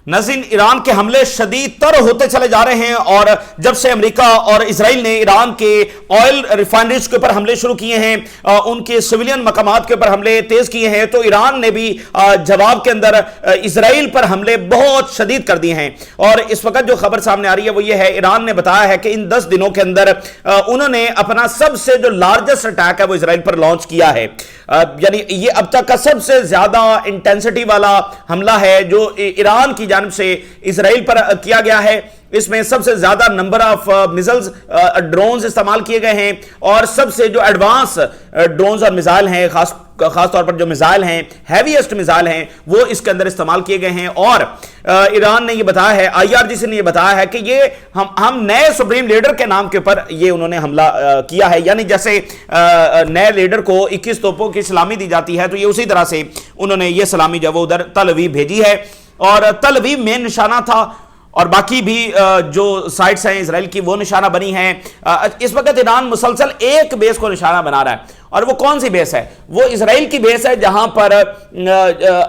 ناظرین، ایران کے حملے شدید تر ہوتے چلے جا رہے ہیں اور جب سے امریکہ اور اسرائیل نے ایران کے آئل ریفائنریز کے اوپر حملے شروع کیے ہیں، ان کے سویلین مقامات کے اوپر حملے تیز کیے ہیں، تو ایران نے بھی جواب کے اندر اسرائیل پر حملے بہت شدید کر دیے ہیں۔ اور اس وقت جو خبر سامنے آ رہی ہے وہ یہ ہے، ایران نے بتایا ہے کہ ان 10 دنوں کے اندر انہوں نے اپنا سب سے جو لارجسٹ اٹیک ہے وہ اسرائیل پر لانچ کیا ہے، یعنی یہ اب تک کا سب سے زیادہ انٹینسٹی والا حملہ ہے جو ایران کی جانب سے اسرائیل پر کیا گیا ہے۔ اس میں سب سے زیادہ نمبر آف میزلز ڈرونز استعمال کیے گئے ہیں اور سب سے جو ایڈوانس ڈرونز اور میزائل ہیں، خاص طور پر جو میزائل ہیں، ہیویسٹ میزائل ہیں، وہ اس کے اندر استعمال کیے گئے ہیں۔ اور ایران نے یہ بتایا ہے، IRGC نے یہ بتایا ہے کہ یہ ہم نئے سپریم لیڈر کے نام کے اوپر یہ انہوں نے حملہ کیا ہے، یعنی جیسے نئے لیڈر کو 21 توپوں کی سلامی دی جاتی ہے، تو یہ اسی طرح سے انہوں نے یہ سلامی جو وہ ادھر تل ابیب بھیجی ہے، اور تل ابیب مین نشانہ تھا اور باقی بھی جو سائٹس ہیں اسرائیل کی وہ نشانہ بنی ہیں۔ اس وقت ایران مسلسل ایک بیس کو نشانہ بنا رہا ہے، اور وہ کون سی بیس ہے؟ وہ اسرائیل کی بیس ہے جہاں پر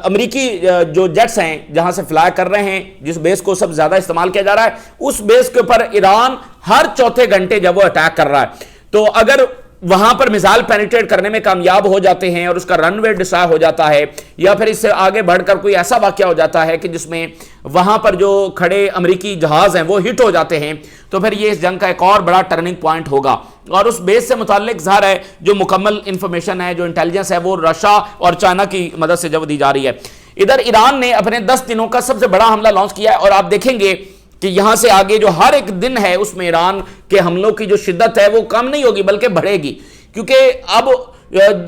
امریکی جو جیٹس ہیں جہاں سے فلائی کر رہے ہیں، جس بیس کو سب زیادہ استعمال کیا جا رہا ہے، اس بیس کے اوپر ایران ہر چوتھے گھنٹے جب وہ اٹیک کر رہا ہے، تو اگر وہاں پر میزائل پینیٹریٹ کرنے میں کامیاب ہو جاتے ہیں اور اس کا رن وے ڈسٹرائے ہو جاتا ہے، یا پھر اس سے آگے بڑھ کر کوئی ایسا واقعہ ہو جاتا ہے کہ جس میں وہاں پر جو کھڑے امریکی جہاز ہیں وہ ہٹ ہو جاتے ہیں، تو پھر یہ اس جنگ کا ایک اور بڑا ٹرننگ پوائنٹ ہوگا۔ اور اس بیس سے متعلق ظاہر ہے جو مکمل انفارمیشن ہے، جو انٹیلیجنس ہے، وہ رشیا اور چائنا کی مدد سے جب دی جا رہی ہے۔ ادھر ایران نے اپنے 10 دنوں کا سب سے بڑا حملہ لانچ کیا ہے، اور آپ دیکھیں گے کہ یہاں سے آگے جو ہر ایک دن ہے اس میں ایران کے حملوں کی جو شدت ہے وہ کم نہیں ہوگی بلکہ بڑھے گی، کیونکہ اب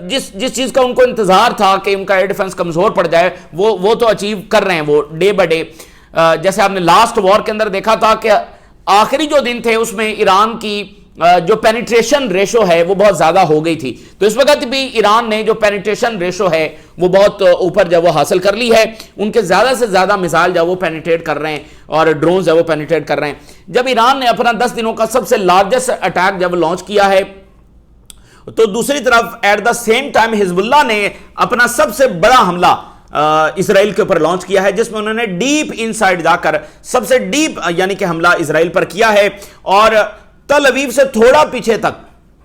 جس چیز کا ان کو انتظار تھا کہ ان کا ایئر ڈیفنس کمزور پڑ جائے وہ تو اچیو کر رہے ہیں وہ ڈے بائی ڈے۔ جیسے آپ نے لاسٹ وار کے اندر دیکھا تھا کہ آخری جو دن تھے اس میں ایران کی جو پینیٹریشن ریشو ہے وہ بہت زیادہ ہو گئی تھی، تو اس وقت بھی ایران نے جو پینیٹریشن ریشو ہے وہ بہت اوپر جب وہ حاصل کر لی ہے، ان کے زیادہ سے زیادہ میزائل جب وہ پینیٹریٹ کر رہے ہیں اور ڈرونز جب وہ پینیٹریٹ کر رہے ہیں۔ جب ایران نے اپنا 10 دنوں کا سب سے لارجسٹ اٹیک جب لانچ کیا ہے، تو دوسری طرف ایٹ دا سیم ٹائم حزب اللہ نے اپنا سب سے بڑا حملہ اسرائیل کے اوپر لانچ کیا ہے، جس میں انہوں نے ڈیپ ان سائڈ جا کر سب سے ڈیپ یعنی کہ حملہ اسرائیل پر کیا ہے، اور تل ابیب سے تھوڑا پیچھے تک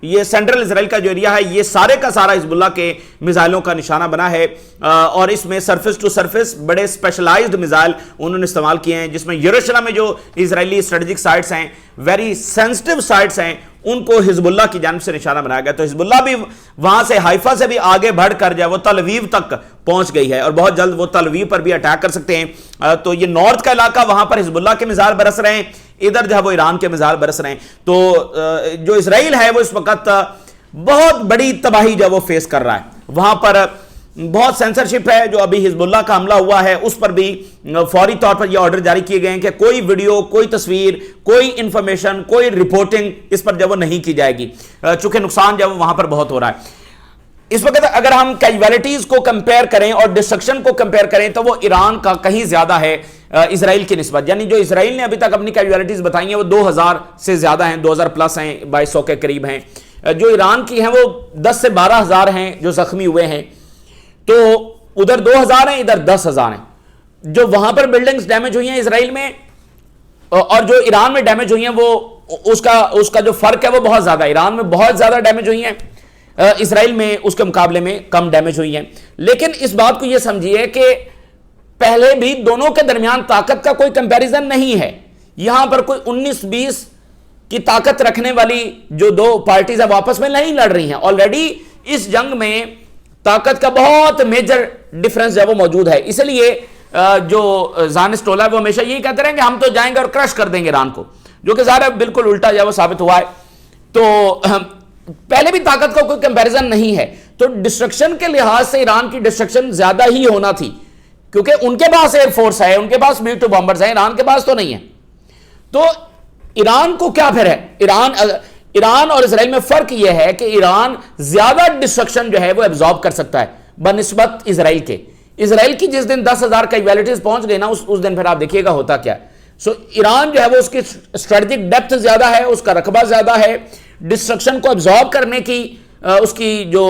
یہ سینٹرل اسرائیل کا جو ایریا ہے یہ سارے کا سارا حزب اللہ کے میزائلوں کا نشانہ بنا ہے، اور اس میں سرفیس ٹو سرفیس بڑے اسپیشلائزڈ میزائل انہوں نے استعمال کیے ہیں، جس میں یروشلم میں جو اسرائیلی اسٹریٹجک سائٹس ہیں، ویری سینسٹیو سائٹس ہیں، ان کو حزب اللہ کی جانب سے نشانہ بنایا گیا۔ تو حزب اللہ بھی وہاں سے حیفا سے بھی آگے بڑھ کر جو وہ تل ابیب تک پہنچ گئی ہے، اور بہت جلد وہ تل ابیب پر بھی اٹیک کر سکتے ہیں۔ تو یہ نارتھ کا علاقہ، وہاں پر حزب اللہ کے میزائل برس رہے ہیں، ادھر جو ہے وہ ایران کے میزائل برس رہے ہیں۔ تو جو اسرائیل ہے وہ اس وقت بہت بڑی تباہی جو وہ فیس کر رہا ہے، وہاں پر بہت سینسرشپ ہے۔ جو ابھی حزب اللہ کا حملہ ہوا ہے اس پر بھی فوری طور پر یہ آرڈر جاری کیے گئے ہیں کہ کوئی ویڈیو، کوئی تصویر، کوئی انفارمیشن، کوئی رپورٹنگ اس پر جب وہ نہیں کی جائے گی، چونکہ نقصان جب وہاں پر بہت ہو رہا ہے۔ اس وقت اگر ہم کیجویلٹیز کو کمپیئر کریں اور ڈسٹرکشن کو کمپیئر کریں تو وہ ایران کا کہیں زیادہ ہے اسرائیل کی نسبت، یعنی جو اسرائیل نے ابھی تک اپنی کیجویلٹیز بتائی ہیں وہ 2000 سے زیادہ ہیں، 2000 پلس ہیں، 2200 کے قریب ہیں۔ جو ایران کی ہیں وہ 10 سے 12 ہزار ہیں جو زخمی ہوئے ہیں، تو ادھر 2000 ہیں، ادھر 10,000 ہیں۔ جو وہاں پر بلڈنگز ڈیمیج ہوئی ہیں اسرائیل میں اور جو ایران میں ڈیمیج ہوئی ہیں، وہ اس کا جو فرق ہے وہ بہت زیادہ ہے۔ ایران میں بہت زیادہ ڈیمیج ہوئی ہیں، اسرائیل میں اس کے مقابلے میں کم ڈیمیج ہوئی ہیں۔ لیکن اس بات کو یہ سمجھیے کہ پہلے بھی دونوں کے درمیان طاقت کا کوئی کمپیریزن نہیں ہے، یہاں پر کوئی 19-20 کی طاقت رکھنے والی جو دو پارٹیز ہیں واپس میں نہیں لڑ رہی ہیں۔ آلریڈی اس جنگ میں طاقت کا بہت میجر ڈیفرنس جو وہ موجود ہے، اس لیے جو زانسٹ ٹولہ ہے وہ ہمیشہ یہی کہتے رہے کہ ہم تو جائیں گے اور کرش کر دیں گے ایران کو، جو کہ ظاہر بالکل الٹا جو وہ ثابت ہوا ہے۔ تو پہلے بھی طاقت کا کوئی کمپیریزن نہیں ہے، تو ڈسٹرکشن کے لحاظ سے ایران کی ڈسٹرکشن زیادہ ہی ہونا تھی، کیونکہ ان کے پاس ایئر فورس ہے، ان کے پاس B-2 بامبرز ہیں، ایران کے پاس تو نہیں ہے۔ تو ایران کو کیا پھر ہے، ایران اور اسرائیل میں فرق یہ ہے کہ ایران زیادہ ڈسٹرکشن جو ہے وہ ایبزارب کر سکتا ہے بنسبت اسرائیل کے۔ اسرائیل کی جس دن 10,000 کیجویلٹیز پہنچ گئی نا، اس دن پھر آپ دیکھیے گا ہوتا کیا ہے۔ ایران جو ہے وہ اس کی اسٹریٹجک ڈیپتھ زیادہ ہے، اس کا رقبہ زیادہ ہے، ڈسٹرکشن کو ایبزارب کرنے کی اس کی جو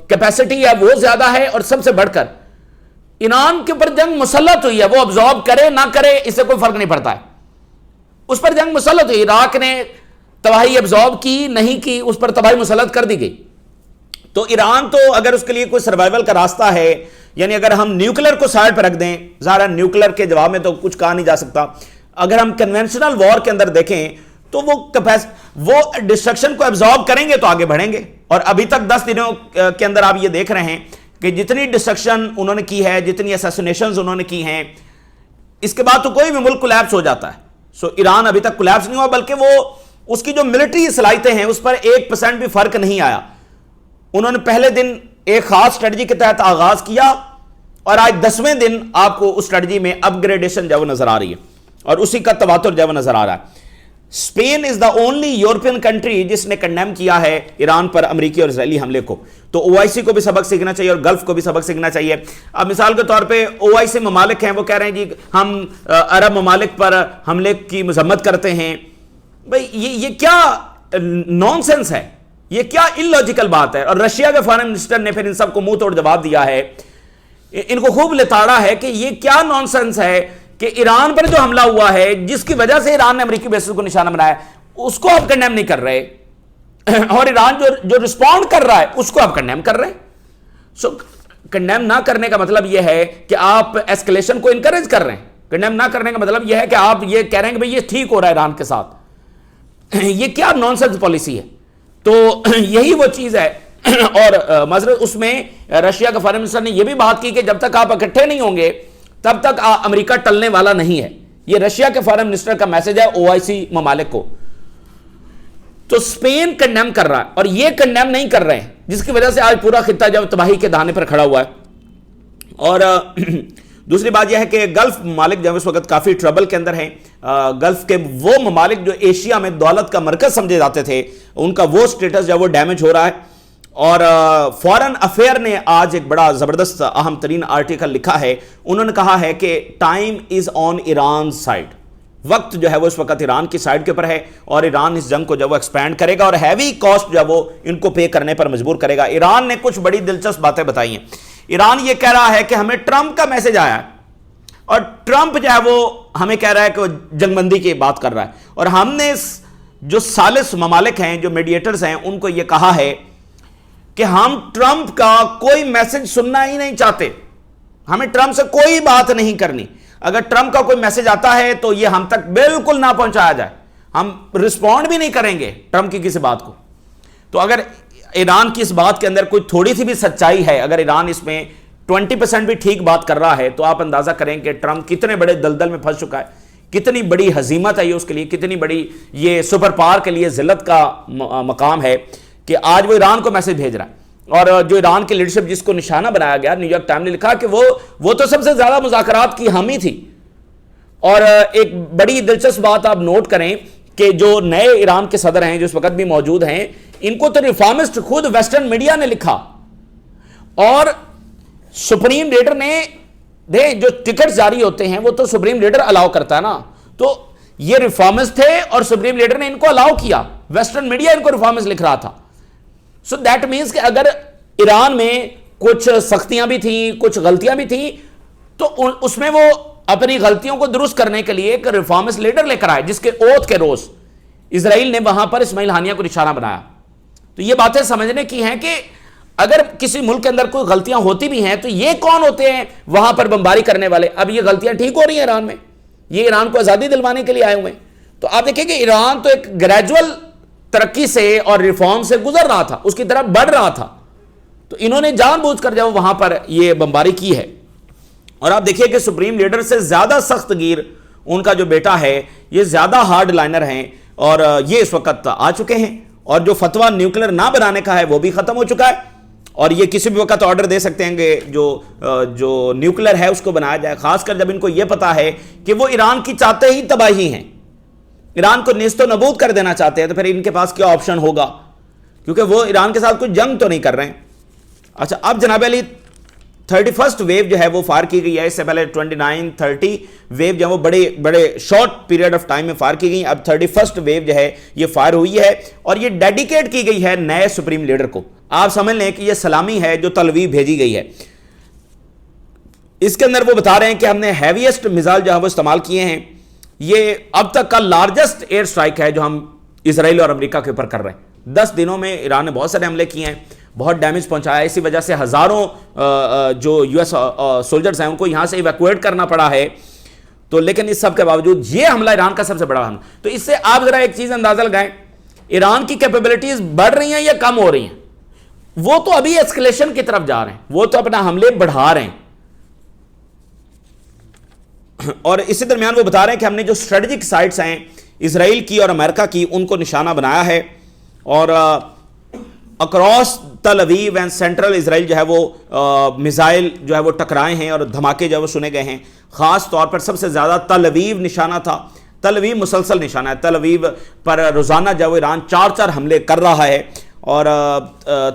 کیپیسٹی ہے وہ زیادہ ہے، اور سب سے بڑھ کر ایران کے اوپر جنگ مسلط ہوئی ہے، وہ ابزارب کرے نہ کرے اس سے کوئی فرق نہیں پڑتا ہے، اس پر جنگ مسلط ہوئی، عراق نے تباہی ابزارب کی نہیں کی، اس پر تباہی مسلط کر دی گئی. تو ایران تو اگر اس کے لیے کوئی سروائیول کا راستہ ہے، یعنی اگر ہم نیوکلر کو سائڈ پہ رکھ دیں، ظاہر نیوکلر کے جواب میں تو کچھ کہا نہیں جا سکتا، اگر ہم کنونشنل وار کے اندر دیکھیں تو وہ ڈسٹرکشن کو ابزارب کریں گے تو آگے بڑھیں گے. اور ابھی تک 10 دنوں کے اندر آپ یہ دیکھ رہے ہیں کہ جتنی ڈسٹرکشن انہوں نے کی ہے، جتنی اسیسینیشنز انہوں نے کی ہیں، اس کے بعد تو کوئی بھی ملک کولیپس ہو جاتا ہے. سو ایران ابھی تک کولیپس نہیں ہوا، بلکہ وہ اس کی جو ملٹری صلاحیتیں ہیں اس پر 1% بھی فرق نہیں آیا. انہوں نے پہلے دن ایک خاص اسٹریٹجی کے تحت آغاز کیا اور آج 10ویں دن آپ کو اس اسٹریٹجی میں اپ گریڈیشن جو وہ نظر آ رہی ہے اور اسی کا تواتر جو وہ نظر آ رہا ہے. Spain is the only European country جس نے کنڈیم کیا ہے ایران پر امریکی اور اسرائیلی حملے کو. تو OIC کو بھی سبق سیکھنا چاہیے اور گلف کو بھی سبق سیکھنا چاہیے. اب مثال کے طور پہ OIC ممالک ہیں، وہ کہہ رہے ہیں جی ہم عرب ممالک پر حملے کی مذمت کرتے ہیں. بھئی یہ کیا نان سینس ہے، یہ کیا ان لاجیکل بات ہے. اور رشیا کے فارن منسٹر نے پھر ان سب کو منہ توڑ جواب دیا ہے، ان کو خوب لتاڑا ہے کہ یہ کیا نان سینس ہے کہ ایران پر جو حملہ ہوا ہے، جس کی وجہ سے ایران نے امریکی بیسز کو نشانہ بنایا، اس کو آپ کنڈیم نہیں کر رہے، اور ایران جو رسپونڈ کر رہا ہے اس کو آپ کنڈیم کر رہے ہیں. سو کنڈیم نہ کرنے کا مطلب یہ ہے کہ آپ ایسکلیشن کو انکریج کر رہے ہیں. کنڈیم نہ کرنے کا مطلب یہ ہے کہ آپ یہ کہہ رہے ہیں کہ بھئی یہ ٹھیک ہو رہا ہے ایران کے ساتھ. یہ کیا نان سینس پالیسی ہے. تو یہی وہ چیز ہے. اور معذرت اس میں رشیا کا فارن منسٹر نے یہ بھی بات کی کہ جب تک آپ اکٹھے نہیں ہوں گے تب تک امریکہ ٹلنے والا نہیں ہے. یہ رشیا کے فارن منسٹر کا میسج ہے OIC ممالک کو. تو اسپین کنڈیم کر رہا ہے اور یہ کنڈیم نہیں کر رہے ہیں، جس کی وجہ سے آج پورا خطہ جب تباہی کے دہانے پر کھڑا ہوا ہے. اور دوسری بات یہ ہے کہ گلف ممالک جو اس وقت کافی ٹربل کے اندر ہیں. گلف کے وہ ممالک جو ایشیا میں دولت کا مرکز سمجھے جاتے تھے، ان کا وہ سٹیٹس جو وہ ڈیمیج ہو رہا ہے. اور فورن افیئر نے آج ایک بڑا زبردست اہم ترین آرٹیکل لکھا ہے. انہوں نے کہا ہے کہ time is on Iran side, وقت جو ہے وہ اس وقت ایران کی سائڈ کے اوپر ہے اور ایران اس جنگ کو جو وہ ایکسپینڈ کرے گا اور ہیوی کاسٹ جو ہے وہ ان کو پے کرنے پر مجبور کرے گا. ایران نے کچھ بڑی دلچسپ باتیں بتائی ہیں. ایران یہ کہہ رہا ہے کہ ہمیں ٹرمپ کا میسج آیا ہے اور ٹرمپ جو ہے وہ ہمیں کہہ رہا ہے کہ وہ جنگ بندی کی بات کر رہا ہے، اور ہم نے جو ثالث ممالک ہیں، جو میڈیٹرز ہیں، ان کو یہ کہا ہے کہ ہم ٹرمپ کا کوئی میسج سننا ہی نہیں چاہتے، ہمیں ٹرمپ سے کوئی بات نہیں کرنی. اگر ٹرمپ کا کوئی میسج آتا ہے تو یہ ہم تک بالکل نہ پہنچایا جائے، ہم رسپونڈ بھی نہیں کریں گے ٹرمپ کی کسی بات کو. تو اگر ایران کی اس بات کے اندر کوئی تھوڑی سی بھی سچائی ہے، اگر ایران اس میں 20% بھی ٹھیک بات کر رہا ہے، تو آپ اندازہ کریں کہ ٹرمپ کتنے بڑے دلدل میں پھنس چکا ہے، کتنی بڑی ہزیمت ہے یہ اس کے لیے، کتنی بڑی یہ سپر پاور کے لیے ذلت کا مقام ہے کہ آج وہ ایران کو میسج بھیج رہا ہے. اور جو ایران کی لیڈرشپ جس کو نشانہ بنایا گیا، نیو یارک ٹائم نے لکھا کہ وہ تو سب سے زیادہ مذاکرات کی حامی تھی. اور ایک بڑی دلچسپ بات آپ نوٹ کریں کہ جو نئے ایران کے صدر ہیں جو اس وقت بھی موجود ہیں، ان کو تو ریفارمسٹ خود ویسٹرن میڈیا نے لکھا، اور سپریم لیڈر نے جو ٹکٹ جاری ہوتے ہیں وہ تو سپریم لیڈر الاؤ کرتا ہے نا. تو یہ ریفارمسٹ تھے اور سپریم لیڈر نے ان کو الاؤ کیا، ویسٹرن میڈیا ان کو ریفارمسٹ لکھ رہا تھا. سو دیٹ مینس کہ اگر ایران میں کچھ سختیاں بھی تھیں، کچھ غلطیاں بھی تھیں، تو اس میں وہ اپنی غلطیوں کو درست کرنے کے لیے ایک ریفارمسٹ لیڈر لے کر آئے، جس کے اوتھ کے روز اسرائیل نے وہاں پر اسماعیل ہانیہ کو نشانہ بنایا. تو یہ باتیں سمجھنے کی ہیں کہ اگر کسی ملک کے اندر کوئی غلطیاں ہوتی بھی ہیں تو یہ کون ہوتے ہیں وہاں پر بمباری کرنے والے. اب یہ غلطیاں ٹھیک ہو رہی ہیں ایران میں، یہ ایران کو آزادی دلوانے کے لیے آئے ہوئے ہیں. تو آپ دیکھیں کہ ایران تو ایک گریجول ترقی سے اور ریفارم سے گزر رہا تھا، اس کی طرف بڑھ رہا تھا. تو انہوں نے جان بوجھ کر جب وہاں پر یہ بمباری کی ہے. اور آپ دیکھیے کہ سپریم لیڈر سے زیادہ سخت گیر ان کا جو بیٹا ہے، یہ زیادہ ہارڈ لائنر ہیں اور یہ اس وقت آ چکے ہیں. اور جو فتویٰ نیوکلر نہ بنانے کا ہے وہ بھی ختم ہو چکا ہے، اور یہ کسی بھی وقت آرڈر دے سکتے ہیں کہ جو نیوکلر ہے اس کو بنایا جائے. خاص کر جب ان کو یہ پتا ہے کہ وہ ایران کی چاہتے ہی تباہی ہیں، ایران کو نیست و نابود کر دینا چاہتے ہیں، تو پھر ان کے پاس کیا آپشن ہوگا، کیونکہ وہ ایران کے ساتھ کوئی جنگ تو نہیں کر رہے ہیں. اچھا، اب جناب علی 31st ویو جو ہے وہ فائر کی گئی ہے. اس سے پہلے 29-30 ویو جو ہے وہ بڑے شارٹ پیریڈ آف ٹائم میں فائر کی گئی. اب 31st ویو جو ہے یہ فائر ہوئی ہے اور یہ ڈیڈیکیٹ کی گئی ہے نئے سپریم لیڈر کو. آپ سمجھ لیں کہ یہ سلامی ہے جو تلویب بھیجی گئی ہے. اس کے اندر وہ بتا رہے ہیں کہ ہم نے ہیویسٹ میزائل جو ہے وہ استعمال کیے ہیں. یہ اب تک کا لارجسٹ ایئر سٹرائک ہے جو ہم اسرائیل اور امریکہ کے اوپر کر رہے ہیں. 10 دنوں میں ایران نے بہت سارے حملے کیے ہیں, بہت ڈیمیج پہنچایا. اسی وجہ سے ہزاروں جو یو ایس سولجرز ہیں ان کو یہاں سے ایویکویٹ کرنا پڑا ہے. تو لیکن اس سب کے باوجود یہ حملہ ایران کا سب سے بڑا حملہ. تو اس سے آپ ذرا ایک چیز اندازہ لگائیں, ایران کی کیپیبلٹیز بڑھ رہی ہیں یا کم ہو رہی ہیں؟ وہ تو ابھی ایسکلیشن کی طرف جا رہے ہیں, وہ تو اپنا حملے بڑھا رہے ہیں. اور اسی درمیان وہ بتا رہے ہیں کہ ہم نے جو اسٹریٹجک سائٹس ہیں اسرائیل کی اور امریکہ کی ان کو نشانہ بنایا ہے, اور اکراس تل اویو اینڈ سینٹرل اسرائیل جو ہے وہ میزائل جو ہے وہ ٹکرائے ہیں اور دھماکے جو ہے وہ سنے گئے ہیں. خاص طور پر سب سے زیادہ تل اویو نشانہ تھا. تل اویو مسلسل نشانہ ہے. تل اویو پر روزانہ جو ہے وہ ایران 4 حملے کر رہا ہے, اور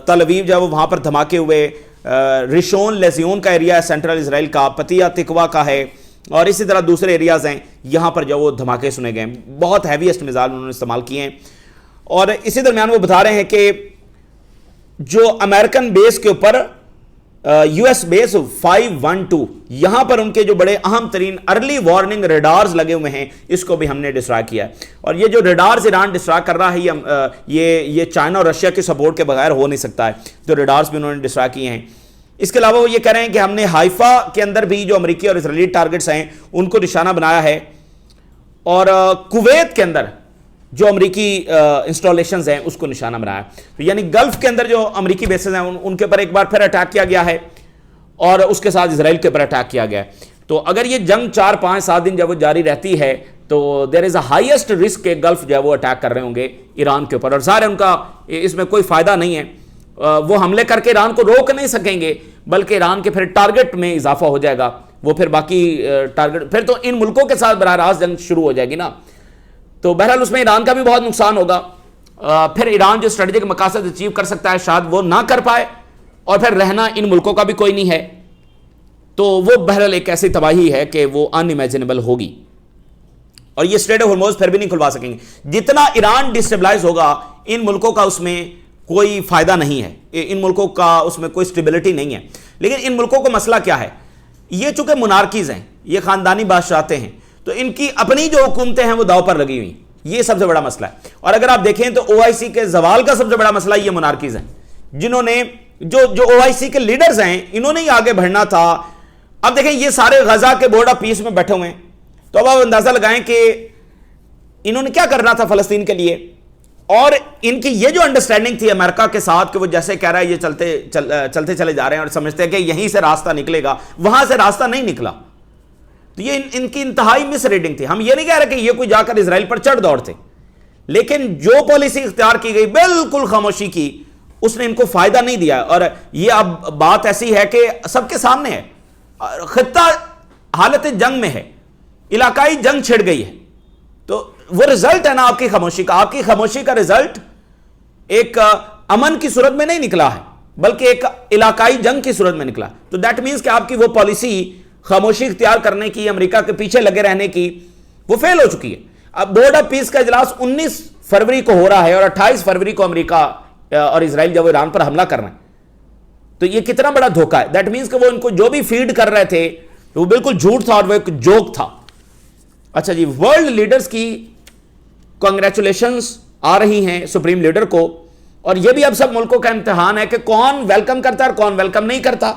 تل اویو جو ہے وہ وہاں پر دھماکے ہوئے. ریشون لیزیون کا ایریا ہے سینٹرل اسرائیل کا, پتیہ تکوا کا ہے, اور اسی طرح دوسرے ایریاز ہیں یہاں پر جو وہ دھماکے سنے گئے. بہت ہیویسٹ میزائل انہوں نے استعمال کیے ہیں. اور اسی درمیان وہ بتا رہے ہیں کہ جو امریکن بیس کے اوپر یو ایس بیس 512 یہاں پر ان کے جو بڑے اہم ترین ارلی وارننگ ریڈارز لگے ہوئے ہیں, اس کو بھی ہم نے ڈسٹرائے کیا ہے. اور یہ جو ریڈارز ایران ڈسٹرائے کر رہا ہے یہ چائنا اور رشیا کے سپورٹ کے بغیر ہو نہیں سکتا ہے. جو ریڈارز بھی انہوں نے ڈسٹرائے کیے ہیں. اس کے علاوہ وہ یہ کہہ رہے ہیں کہ ہم نے ہائفا کے اندر بھی جو امریکی اور اسرائیلی ٹارگٹس ہیں ان کو نشانہ بنایا ہے, اور کویت کے اندر جو امریکی انسٹالیشنز ہیں اس کو نشانہ بنایا. تو یعنی گلف کے اندر جو امریکی بیسز ہیں ان کے اوپر ایک بار پھر اٹیک کیا گیا ہے, اور اس کے ساتھ اسرائیل کے اوپر اٹیک کیا گیا ہے. تو اگر یہ جنگ 4 5 7 دن جب وہ جاری رہتی ہے تو دیر از اے ہائیسٹ رسک کہ گلف جو ہے وہ اٹیک کر رہے ہوں گے ایران کے اوپر, اور ظاہر ان کا اس میں کوئی فائدہ نہیں ہے. وہ حملے کر کے ایران کو روک نہیں سکیں گے, بلکہ ایران کے پھر ٹارگٹ میں اضافہ ہو جائے گا. وہ پھر باقی ٹارگٹ پھر تو ان ملکوں کے ساتھ براہ راست جنگ شروع ہو جائے گی نا. تو بہرحال اس میں ایران کا بھی بہت نقصان ہوگا. پھر ایران جو اسٹریٹجک مقاصد اچیو کر سکتا ہے شاید وہ نہ کر پائے, اور پھر رہنا ان ملکوں کا بھی کوئی نہیں ہے. تو وہ بہرحال ایک ایسی تباہی ہے کہ وہ ان امیجنیبل ہوگی, اور یہ اسٹریٹ آف ہرموز پھر بھی نہیں کھلوا سکیں گے. جتنا ایران ڈسٹیبلائز ہوگا ان ملکوں کا اس میں کوئی فائدہ نہیں ہے, ان ملکوں کا اس میں کوئی سٹیبلٹی نہیں ہے. لیکن ان ملکوں کو مسئلہ کیا ہے, یہ چونکہ منارکیز ہیں, یہ خاندانی بادشاہتیں ہیں, تو ان کی اپنی جو حکومتیں ہیں وہ داؤ پر لگی ہوئی, یہ سب سے بڑا مسئلہ ہے. اور اگر آپ دیکھیں تو OIC کے زوال کا سب سے بڑا مسئلہ یہ منارکیز ہیں, جنہوں نے جو OIC کے لیڈرز ہیں انہوں نے ہی آگے بڑھنا تھا. اب دیکھیں یہ سارے غزہ کے بورڈ آف پیس میں بیٹھے ہوئے ہیں, تو اب آپ اندازہ لگائیں کہ انہوں نے کیا کرنا تھا فلسطین کے لیے. اور ان کی یہ جو انڈرسٹینڈنگ تھی امریکہ کے ساتھ کہ وہ جیسے کہہ رہا ہے یہ چلتے چلے جا رہے ہیں اور سمجھتے ہیں کہ یہیں سے راستہ نکلے گا, وہاں سے راستہ نہیں نکلا. تو یہ ان کی انتہائی مس ریڈنگ تھی. ہم یہ نہیں کہہ رہے کہ یہ کوئی جا کر اسرائیل پر چڑھ دوڑ تھے, لیکن جو پالیسی اختیار کی گئی بالکل خاموشی کی, اس نے ان کو فائدہ نہیں دیا. اور یہ اب بات ایسی ہے کہ سب کے سامنے ہے, خطہ حالت جنگ میں ہے, علاقائی جنگ چھڑ گئی ہے. تو وہ رزلٹ ہے نا آپ کی خاموشی کا. آپ کی خاموشی کا رزلٹ ایک امن کی صورت میں نہیں نکلا ہے, بلکہ ایک علاقائی جنگ کی صورت میں نکلا. تو دیٹ مینس کہ آپ کی وہ پالیسی خاموشی اختیار کرنے کی, امریکہ کے پیچھے لگے رہنے کی, وہ فیل ہو چکی ہے. اب بورڈ آف پیس کا اجلاس 19 فروری کو ہو رہا ہے, اور 28 فروری کو امریکہ اور اسرائیل جب ایران پر حملہ کر رہے ہیں. تو یہ کتنا بڑا دھوکہ ہے. دیٹ مینس کہ وہ ان کو جو بھی فیڈ کر رہے تھے وہ بالکل جھوٹ تھا اور وہ ایک جوک تھا. اچھا جی, ورلڈ لیڈرز کی کنگریچولیشنز آ رہی ہیں سپریم لیڈر کو, اور یہ بھی اب سب ملکوں کا امتحان ہے کہ کون ویلکم کرتا ہے اور کون ویلکم نہیں کرتا.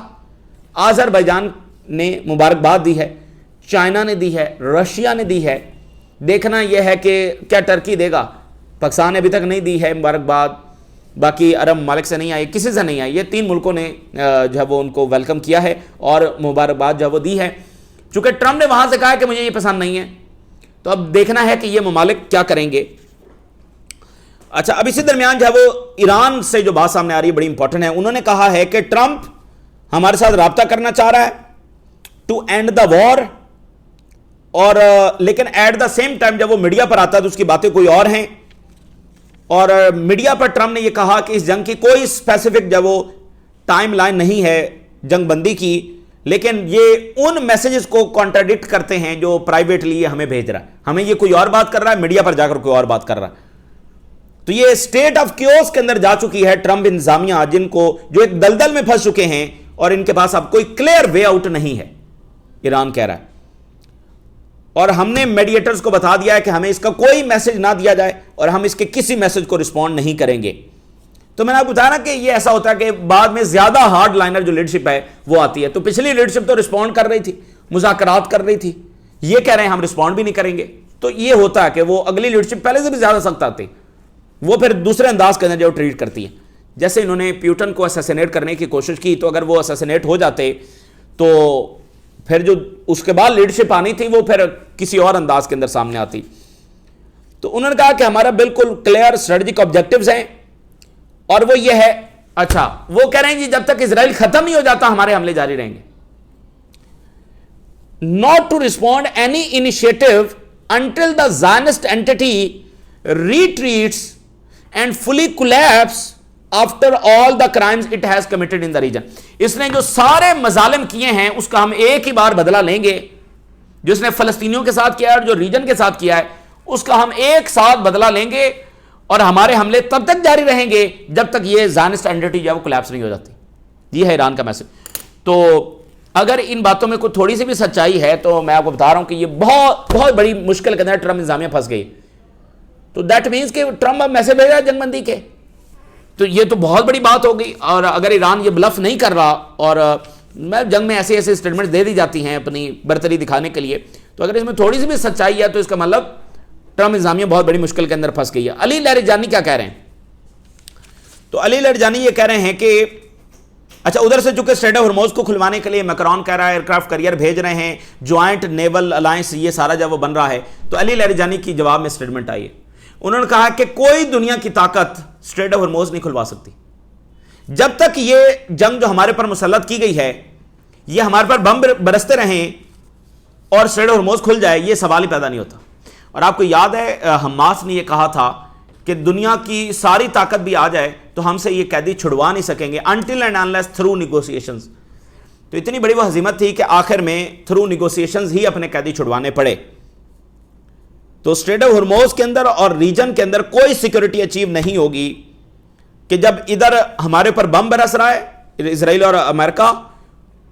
آذربائیجان نے مبارکباد دی ہے, چائنا نے دی ہے, رشیا نے دی ہے. دیکھنا یہ ہے کہ کیا ٹرکی دے گا. پاکستان نے ابھی تک نہیں دی ہے مبارکباد, باقی عرب ممالک سے نہیں آئی, کسی سے نہیں آئی. یہ 3 ملکوں نے جو ہے وہ ان کو ویلکم کیا ہے اور مبارکباد جو ہے وہ دی ہے. چونکہ ٹرمپ نے وہاں سے کہا کہ مجھے یہ پسند نہیں ہے, تو اب دیکھنا ہے کہ یہ ممالک کیا کریں گے. اچھا, اب اسی درمیان جو ہے وہ ایران سے جو بات سامنے آ رہی ہے بڑی امپورٹنٹ ہے. انہوں نے کہا ہے کہ ٹرمپ ہمارے ساتھ رابطہ کرنا چاہ رہا ہے ٹو اینڈ دا وار, اور لیکن ایٹ دا سیم ٹائم جب وہ میڈیا پر آتا ہے تو اس کی باتیں کوئی اور ہیں. اور میڈیا پر ٹرمپ نے یہ کہا کہ اس جنگ کی کوئی اسپیسیفک جو وہ ٹائم لائن نہیں ہے جنگ بندی کی, لیکن یہ ان میسیجز کو کانٹراڈکٹ کرتے ہیں جو پرائیویٹلی ہمیں بھیج رہا ہے. ہمیں یہ کوئی اور بات کر رہا ہے, میڈیا پر جا کر کوئی اور بات کر رہا ہے. تو یہ اسٹیٹ آف کیوس کے اندر جا چکی ہے ٹرمپ انتظامیہ, جن کو جو ایک دلدل میں پھنس چکے ہیں اور ان کے پاس اب کوئی کلیئر وے آؤٹ نہیں ہے. ایران کہہ رہا ہے، اور ہم نے میڈیٹرز کو بتا دیا ہے کہ ہمیں اس کا کوئی میسج نہ دیا جائے اور ہم اس کے کسی میسج کو رسپونڈ نہیں کریں گے۔ تو میں نے آپ کو بتایا نا کہ یہ ایسا ہوتا ہے کہ بعد میں زیادہ ہارڈ لائنر جو لیڈرشپ ہے وہ آتی ہے۔ تو پچھلی لیڈرشپ تو رسپونڈ کر رہی تھی، مذاکرات کر رہی تھی، یہ کہہ رہے ہیں ہم رسپونڈ بھی نہیں کریں گے۔ تو یہ ہوتا ہے کہ وہ اگلی لیڈرشپ پہلے سے بھی زیادہ سخت آتی، وہ پھر دوسرے انداز کے اندر جو ٹریٹ کرتی ہے۔ جیسے انہوں نے پیوٹن کو اسیسینیٹ کرنے کی کوشش کی، تو اگر وہ اسیسینیٹ ہو جاتے تو پھر جو اس کے بعد لیڈرشپ آنی تھی وہ پھر کسی اور انداز کے اندر سامنے آتی۔ تو انہوں نے کہا کہ ہمارا بالکل کلیئر اسٹریٹجک آبجیکٹیوز ہیں، اور وہ یہ ہے، اچھا وہ کہہ رہے ہیں جی جب تک اسرائیل ختم نہیں ہو جاتا ہمارے حملے جاری رہیں گے۔ Not to respond any initiative until the Zionist entity retreats and fully collapse after all the crimes it has committed in the region۔ اس نے جو سارے مظالم کیے ہیں اس کا ہم ایک ہی بار بدلہ لیں گے، جو اس نے فلسطینیوں کے ساتھ کیا ہے اور جو ریجن کے ساتھ کیا ہے اس کا ہم ایک ساتھ بدلہ لیں گے، اور ہمارے حملے تب تک جاری رہیں گے جب تک یہ زائنسٹ اینٹی جو ہے وہ کولیپس نہیں ہو جاتی۔ یہ ہے ایران کا میسج۔ تو اگر ان باتوں میں کوئی تھوڑی سی بھی سچائی ہے تو میں آپ کو بتا رہا ہوں کہ یہ بہت بہت بڑی مشکل کے اندر ٹرمپ انتظامیہ پھنس گئی۔ تو دیٹ مینس کہ ٹرمپ اب میسج بھیج رہا ہے جنگ بندی کے، تو یہ تو بہت بڑی بات ہو گئی۔ اور اگر ایران یہ بلف نہیں کر رہا اور میں جنگ میں ایسے ایسے اسٹیٹمنٹ دے دی جاتی ہیں اپنی برتری دکھانے کے لیے، تو اگر اس میں تھوڑی سی بھی سچائی ہے تو اس کا مطلب ٹرمپ انتظامیہ بہت بڑی مشکل کے اندر پھنس گئی ہے۔ علی لاریجانی کیا کہہ رہے ہیں؟ تو علی لاریجانی یہ کہہ رہے ہیں کہ اچھا ادھر سے چونکہ اسٹریٹ آف ہرموز کو کھلوانے کے لیے میکرون کہہ رہا ہے ایئرکرافٹ کیریئر بھیج رہے ہیں، جوائنٹ نیول الائنس یہ سارا جب وہ بن رہا ہے، تو علی لاریجانی کی جواب میں اسٹیٹمنٹ آئی ہے۔ انہوں نے کہا کہ کوئی دنیا کی طاقت اسٹریٹ آف ہرموز نہیں کھلوا سکتی جب تک یہ جنگ جو ہمارے پر مسلط کی گئی ہے یہ ہمارے پر بم برستے رہیں اور اسٹریٹ آف ہرموز کھل جائے، یہ سوال ہی پیدا نہیں ہوتا۔ اور آپ کو یاد ہے حماس نے یہ کہا تھا کہ دنیا کی ساری طاقت بھی آ جائے تو ہم سے یہ قیدی چھڑوا نہیں سکیں گے until and unless through negotiations۔ تو اتنی بڑی وہ ہزیمت تھی کہ آخر میں through negotiations ہی اپنے قیدی چھڑوانے پڑے۔ تو اسٹریٹ آف ہرموز کے اندر اور ریجن کے اندر کوئی سیکورٹی اچیو نہیں ہوگی کہ جب ادھر ہمارے پر بم برس رہا ہے اسرائیل اور امریکہ،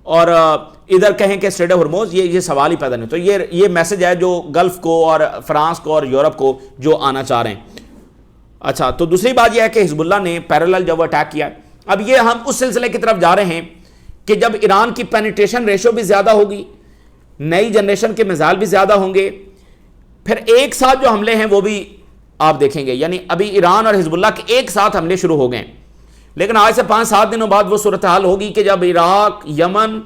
اور ادھر کہیں کہ اسٹریٹ آف ہرموز، یہ سوال ہی پیدا نہیں۔ تو یہ میسج ہے جو گلف کو اور فرانس کو اور یورپ کو جو آنا چاہ رہے ہیں۔ اچھا تو دوسری بات یہ ہے کہ حزب اللہ نے پیرالل جب وہ اٹیک کیا، اب یہ ہم اس سلسلے کی طرف جا رہے ہیں کہ جب ایران کی پینیٹریشن ریشو بھی زیادہ ہوگی، نئی جنریشن کے میزائل بھی زیادہ ہوں گے، پھر ایک ساتھ جو حملے ہیں وہ بھی آپ دیکھیں گے۔ یعنی ابھی ایران اور حزب اللہ کے ایک ساتھ حملے شروع ہو گئے ہیں، لیکن آج سے 5-7 دنوں بعد وہ صورتحال ہوگی کہ جب عراق، یمن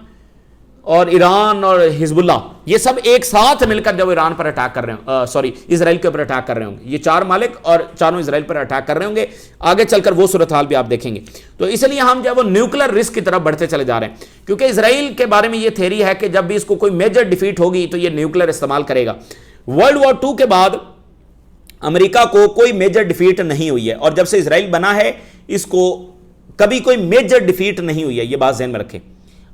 اور ایران اور حزب اللہ یہ سب ایک ساتھ مل کر جب ایران پر اٹیک کر رہے ہوں، اسرائیل کے اوپر اٹیک کر رہے ہوں گے، یہ 4 ممالک اور چاروں اسرائیل پر اٹیک کر رہے ہوں گے، آگے چل کر وہ صورتحال بھی آپ دیکھیں گے۔ تو اس لیے ہم جب وہ نیوکلر رسک کی طرف بڑھتے چلے جا رہے ہیں، کیونکہ اسرائیل کے بارے میں یہ تھیری ہے کہ جب بھی اس کو کوئی میجر ڈیفیٹ ہوگی تو یہ نیوکلر استعمال کرے گا۔ ورلڈ وار 2 کے بعد امریکہ کو کوئی میجر ڈیفیٹ نہیں ہوئی ہے، اور جب سے اسرائیل بنا ہے اس کو کبھی کوئی میجر ڈیفیٹ نہیں ہوئی ہے، یہ بات ذہن میں رکھیں۔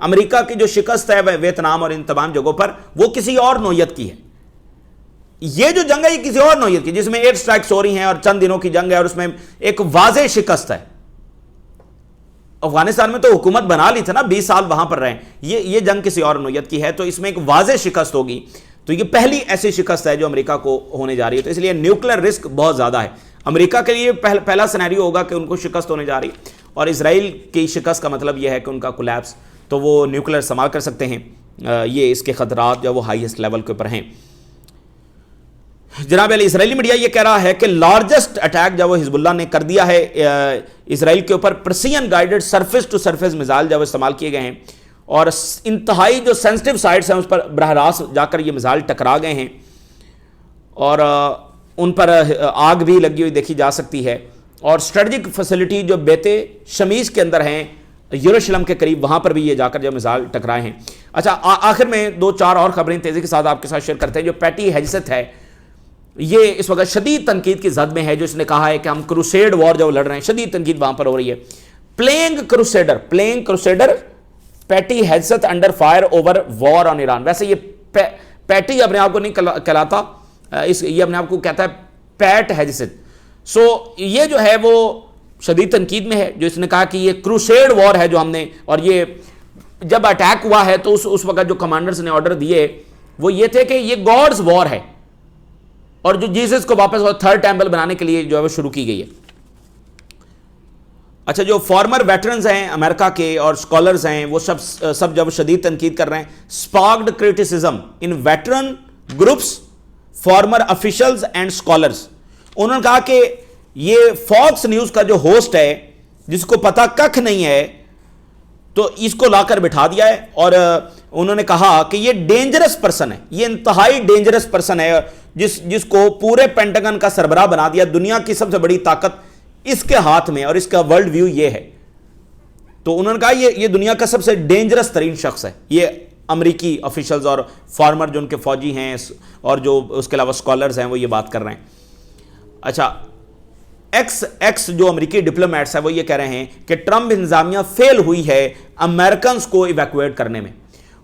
امریکہ کی جو شکست ہے ویتنام اور ان تمام جگہوں پر وہ کسی اور نوعیت کی ہے، یہ جو جنگ ہے یہ کسی اور نوعیت کی، جس میں ایئر سٹرائکس ہو رہی ہیں اور چند دنوں کی جنگ ہے اور اس میں ایک واضح شکست ہے۔ افغانستان میں تو حکومت بنا لی تھی نا، 20 سال وہاں پر رہے، یہ جنگ کسی اور نوعیت کی ہے، تو اس میں ایک واضح شکست ہوگی۔ تو یہ پہلی ایسی شکست ہے جو امریکہ کو ہونے جا رہی ہے، تو اس لیے نیوکلر رسک بہت زیادہ ہے۔ امریکہ کے لیے پہلا سینیریو ہوگا کہ ان کو شکست ہونے جا رہی ہے، اور اسرائیل کی شکست کا مطلب یہ ہے کہ ان کا کولیپس، تو وہ نیوکلر استعمال کر سکتے ہیں۔ یہ اس کے خطرات جو وہ ہائیسٹ لیول کے اوپر ہیں۔ جناب علی، اسرائیلی میڈیا یہ کہہ رہا ہے کہ لارجسٹ اٹیک جب وہ حزب اللہ نے کر دیا ہے اسرائیل کے اوپر، precision guided surface to surface missile جب استعمال کیے گئے ہیں، اور انتہائی جو سینسٹیو سائٹس ہیں اس پر براہ راست جا کر یہ میزائل ٹکرا گئے ہیں، اور ان پر آگ بھی لگی ہوئی دیکھی جا سکتی ہے، اور اسٹریٹجک فیسلٹی جو بیت شمیس کے اندر ہیں یروشلم کے قریب، وہاں پر بھی یہ جا کر جو میزائل ٹکرائے ہیں۔ اچھا آخر میں 2-4 اور خبریں تیزی کے ساتھ آپ کے ساتھ شیئر کرتے ہیں۔ جو پیٹی ہیجسٹ ہے یہ اس وقت شدید تنقید کی زد میں ہے، جو اس نے کہا ہے کہ ہم کروسیڈ وار جو لڑ رہے ہیں، شدید تنقید وہاں پر ہو رہی ہے۔ پلینگ کروسیڈر پیٹی ہیجسٹ انڈر فائر اوور وار آن ایران۔ ویسے یہ پیٹی اپنے آپ کو نہیں کہلاتا، یہ اپنے آپ کو کہتا ہے پیٹ ہیجسٹ۔ یہ جو ہے وہ شدید تنقید میں ہے، جو اس نے کہا کہ یہ کروسیڈ وار ہے جو ہم نے، اور یہ جب اٹیک ہوا ہے تو اس وقت جو کمانڈرز نے آرڈر دیے وہ یہ تھے کہ یہ گاڈز وار ہے، اور جو جیسس کو واپس تھرڈ ٹیمپل بنانے کے لیے جو ہے وہ شروع کی گئی ہے. اچھا، جو فارمر ویٹرنز ہیں امریکہ کے اور اسکالرز ہیں وہ سب جب شدید تنقید کر رہے ہیں. Sparked criticism in veteran groups, former officials and scholars. انہوں نے کہا کہ یہ فاکس نیوز کا جو ہوسٹ ہے جس کو پتہ ککھ نہیں ہے تو اس کو لا کر بٹھا دیا ہے، اور انہوں نے کہا کہ یہ ڈینجرس پرسن ہے، یہ انتہائی ڈینجرس پرسن ہے جس کو پورے پینٹاگن کا سربراہ بنا دیا. دنیا کی سب سے بڑی طاقت اس کے ہاتھ میں اور اس کا ورلڈ ویو یہ ہے. تو انہوں نے کہا یہ دنیا کا سب سے ڈینجرس ترین شخص ہے. یہ امریکی آفیشلز اور فارمر جو ان کے فوجی ہیں اور جو اس کے علاوہ اسکالرز ہیں وہ یہ بات کر رہے ہیں. اچھا، ایکس جو امریکی ڈپلومیٹس ہیں وہ یہ کہہ رہے ہیں کہ ٹرمپ انتظامیہ فیل ہوئی ہے امریکنز کو ایویکویٹ کرنے میں.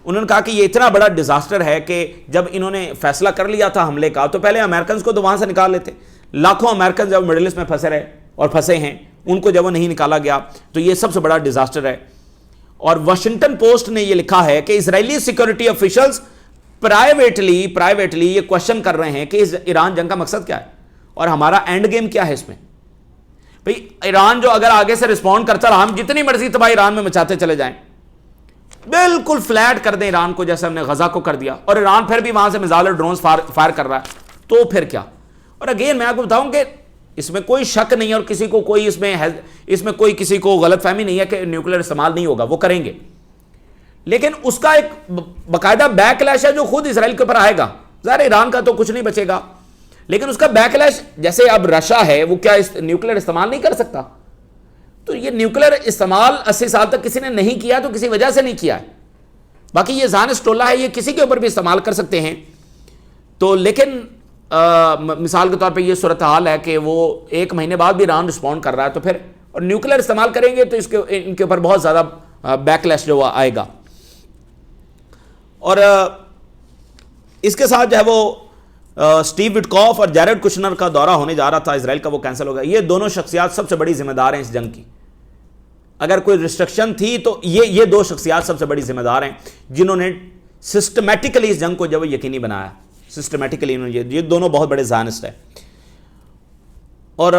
انہوں نے کہا کہ یہ اتنا بڑا ڈیزاسٹر ہے کہ جب انہوں نے فیصلہ کر لیا تھا حملے کا تو پہلے امریکنز کو تو وہاں سے نکال لیتے. لاکھوں امریکن جب مڈل ایسٹ میں پھنسے رہے اور پھنسے ہیں، ان کو جب وہ نہیں نکالا گیا تو یہ سب سے بڑا ڈیزاسٹر ہے. اور واشنگٹن پوسٹ نے یہ لکھا ہے کہ اسرائیلی سیکورٹی آفیشلز پرائیویٹلی یہ کوشچن کر رہے ہیں کہ اس ایران جنگ کا مقصد کیا ہے اور ہمارا اینڈ گیم کیا ہے اس میں. بھئی ایران جو اگر آگے سے رسپونڈ کرتا رہا، ہم جتنی مرضی تباہی ایران میں مچاتے چلے جائیں، بالکل فلیٹ کر دیں ایران کو جیسے ہم نے غزہ کو کر دیا، اور ایران پھر بھی وہاں سے میزائل اور ڈرونز فائر کر رہا ہے، تو پھر کیا. اور اگین میں آپ کو بتاؤں کہ اس میں کوئی شک نہیں ہے اور کسی کو کوئی اس میں کوئی کسی کو غلط فہمی نہیں ہے کہ نیوکلیر استعمال نہیں ہوگا، وہ کریں گے. لیکن اس کا ایک باقاعدہ بیک لیش ہے جو خود اسرائیل کے اوپر آئے گا. ظاہر ایران کا تو کچھ نہیں بچے گا، لیکن اس کا بیک لیش جیسے اب رشیا ہے وہ کیا نیوکلیر استعمال نہیں کر سکتا. تو یہ نیوکلیر استعمال 80 سال تک کسی نے نہیں کیا تو کسی وجہ سے نہیں کیا ہے. باقی یہ زانست ٹولہ ہے، یہ کسی کے اوپر بھی استعمال کر سکتے ہیں. تو لیکن مثال کے طور پہ یہ صورتحال ہے کہ وہ 1 مہینے بعد بھی ایران رسپونڈ کر رہا ہے، تو پھر اور نیوکلیر استعمال کریں گے تو ان کے اوپر بہت زیادہ بیک لیش جو آئے گا. اور اس کے ساتھ جو ہے وہ اسٹیو وٹکوف اور جیرڈ کشنر کا دورہ ہونے جا رہا تھا اسرائیل کا، وہ کینسل ہو گیا. یہ دونوں شخصیات سب سے بڑی ذمہ دار ہیں اس جنگ کی. اگر کوئی ریسٹرکشن تھی تو یہ 2 شخصیات سب سے بڑی ذمہ دار ہیں جنہوں نے سسٹمیٹیکلی اس جنگ کو جب یقینی بنایا. سسٹمیٹیکلی یہ دونوں بہت بڑے زائنسٹ ہیں. اور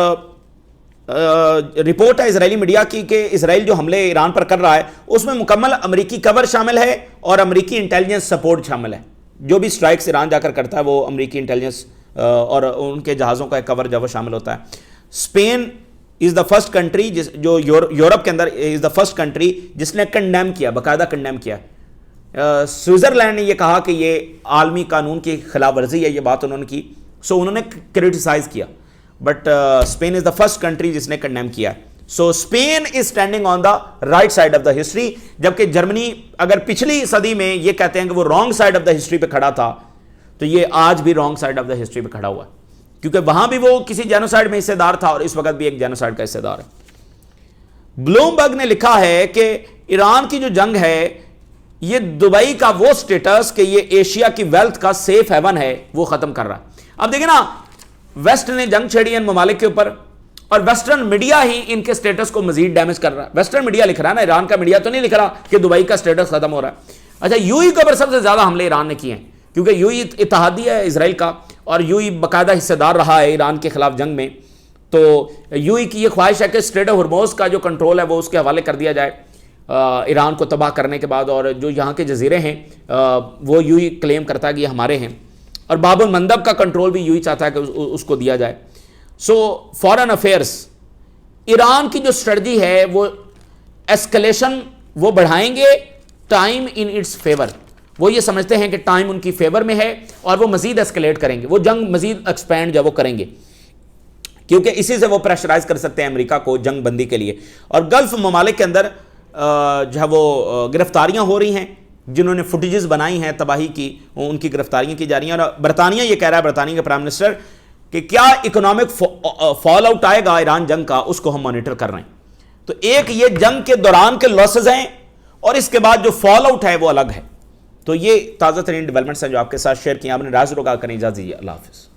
رپورٹ ہے اسرائیلی میڈیا کی کہ اسرائیل جو حملے ایران پر کر رہا ہے اس میں مکمل امریکی کور شامل ہے اور امریکی انٹیلیجنس سپورٹ شامل ہے. جو بھی سٹرائکس ایران جا کر کرتا ہے وہ امریکی انٹیلیجنس اور ان کے جہازوں کا ایک کور جو وہ شامل ہوتا ہے. Spain is the first country جو یورپ کے اندر از دا فرسٹ کنٹری جس نے کنڈیم کیا، باقاعدہ کنڈیم کیا. سوئٹزرلینڈ نے یہ کہا کہ یہ عالمی قانون کی خلاف ورزی ہے، یہ بات انہوں نے کی، سو انہوں نے کریٹیسائز کیا. But Spain is the first country جس نے کنڈیم کیا. So Spain is standing on the right side of the history, جبکہ جرمنی اگر پچھلی صدی میں یہ کہتے ہیں کہ وہ wrong side of the history پہ کھڑا تھا، تو یہ آج بھی wrong side of the history پہ کھڑا ہوا ہے، کیونکہ وہاں بھی وہ کسی جینوسائیڈ میں حصے دار تھا اور اس وقت بھی ایک جینوسائیڈ کا حصے دار ہے. بلومبرگ نے لکھا ہے کہ ایران کی جو جنگ ہے یہ دبئی کا وہ سٹیٹس کہ یہ ایشیا کی ویلتھ کا سیف ہیون ہے وہ ختم کر رہا ہے. اب دیکھیں نا، ویسٹ نے جنگ چھیڑی ان ممالک کے اوپر اور ویسٹرن میڈیا ہی ان کے سٹیٹس کو مزید ڈیمیج کر رہا ہے. ویسٹرن میڈیا لکھ رہا ہے نا، ایران کا میڈیا تو نہیں لکھ رہا کہ دبئی کا سٹیٹس ختم ہو رہا ہے. اچھا، یو ای کے اوپر سب سے زیادہ حملے ایران نے کیے ہیں کیونکہ یو ای اتحادی ہے اسرائیل کا اور یو ای باقاعدہ حصہ دار رہا ہے ایران کے خلاف جنگ میں. تو یو ای کی یہ خواہش ہے کہ اسٹریٹ آف ہرموز کا جو کنٹرول ہے وہ اس کے حوالے کر دیا جائے ایران کو تباہ کرنے کے بعد، اور جو یہاں کے جزیرے ہیں وہ یو ای کلیم کرتا ہے کہ یہ ہمارے ہیں، اور باب المندب کا کنٹرول بھی یو ای چاہتا ہے کہ اس کو دیا جائے. سو فارن افیئرس ایران کی جو اسٹریٹجی ہے وہ ایسکلیشن وہ بڑھائیں گے ٹائم ان اٹس فیور. وہ یہ سمجھتے ہیں کہ ٹائم ان کی فیور میں ہے اور وہ مزید ایسکلیٹ کریں گے، وہ جنگ مزید ایکسپینڈ جب وہ کریں گے، کیونکہ اسی سے وہ پریشرائز کر سکتے ہیں امریکہ کو جنگ بندی کے لیے. اور گلف ممالک کے اندر جو ہے وہ گرفتاریاں ہو رہی ہیں، جنہوں نے فوٹیجز بنائی ہیں تباہی کی، ان کی گرفتاریاں کی جا رہی ہیں. اور برطانیہ یہ کہہ رہا ہے، برطانیہ کے پرائم منسٹر، کہ کیا اکنامک فال آؤٹ آئے گا ایران جنگ کا، اس کو ہم مانیٹر کر رہے ہیں. تو ایک یہ جنگ کے دوران کے لاسز ہیں اور اس کے بعد جو فال آؤٹ ہے وہ الگ ہے. تو یہ تازہ ترین ڈیولپمنٹس ہیں جو آپ کے ساتھ شیئر کیا. آپ نے راز روگا کریں، اجازت دیجیے. اللہ حافظ.